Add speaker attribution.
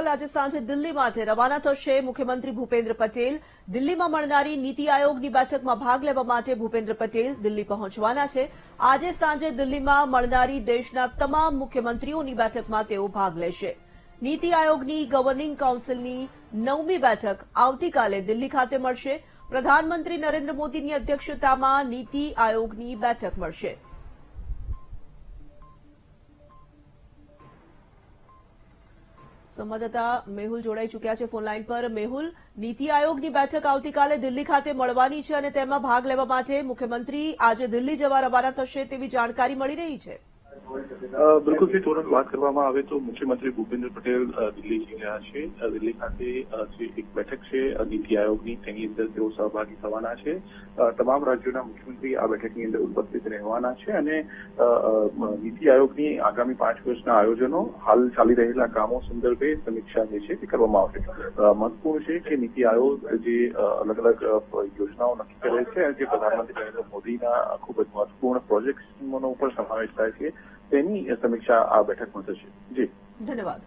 Speaker 1: કેજરીવાલ આજે સાંજે દિલ્હી માટે રવાના થશે। મુખ્યમંત્રી ભૂપેન્દ્ર પટેલ દિલ્હીમાં મળનારી નીતિ આયોગની બેઠકમાં ભાગ લેવા માટે ભૂપેન્દ્ર પટેલ દિલ્હી પહોંચવાના છે। આજે સાંજે દિલ્હીમાં મળનારી દેશના તમામ મુખ્યમંત્રીઓની બેઠકમાં તેઓ ભાગ લેશે। નીતિ આયોગની ગવર્નિંગ કાઉન્સિલની 9મી બેઠક આવતીકાલે દિલ્હી ખાતે મળશે। પ્રધાનમંત્રી નરેન્દ્ર મોદીની અધ્યક્ષતામાં નીતિ આયોગની બેઠક મળશે। સંવાદદાતા મેહુલ જોડાઈ ચૂક્યા છે ફોનલાઈન પર। મેહુલ, નીતિ આયોગની બેઠક આવતીકાલે દિલ્હી ખાતે મળવાની છે અને તેમાં ભાગ લેવા માટે મુખ્યમંત્રી આજે દિલ્હી જવા રવાના થશે તેવી જાણકારી મળી રહી છે।
Speaker 2: બિલકુલ થી તુરંત વાત કરવામાં આવે તો મુખ્યમંત્રી ભૂપેન્દ્ર પટેલ દિલ્હી જઈ રહ્યા છે। દિલ્હી ખાતે જે એક બેઠક છે નીતિ આયોગની તેની અંદર તેઓ સહભાગી થવાના છે। તમામ રાજ્યોના મુખ્યમંત્રી આ બેઠકની અંદર ઉપસ્થિત રહેવાના છે અને નીતિ આયોગની આગામી 5 વર્ષના આયોજનો, હાલ ચાલી રહેલા કામો સંદર્ભે સમીક્ષા જે છે તે કરવામાં આવશે। મહત્વપૂર્ણ છે કે નીતિ આયોગ જે અલગ અલગ યોજનાઓ નક્કી કરે છે અને જે પ્રધાનમંત્રી નરેન્દ્ર મોદીના ખૂબ જ મહત્વપૂર્ણ પ્રોજેક્ટનો પણ સમાવેશ થાય છે તેની સમીક્ષા આ બેઠકમાં થશે। જી,
Speaker 1: ધન્યવાદ।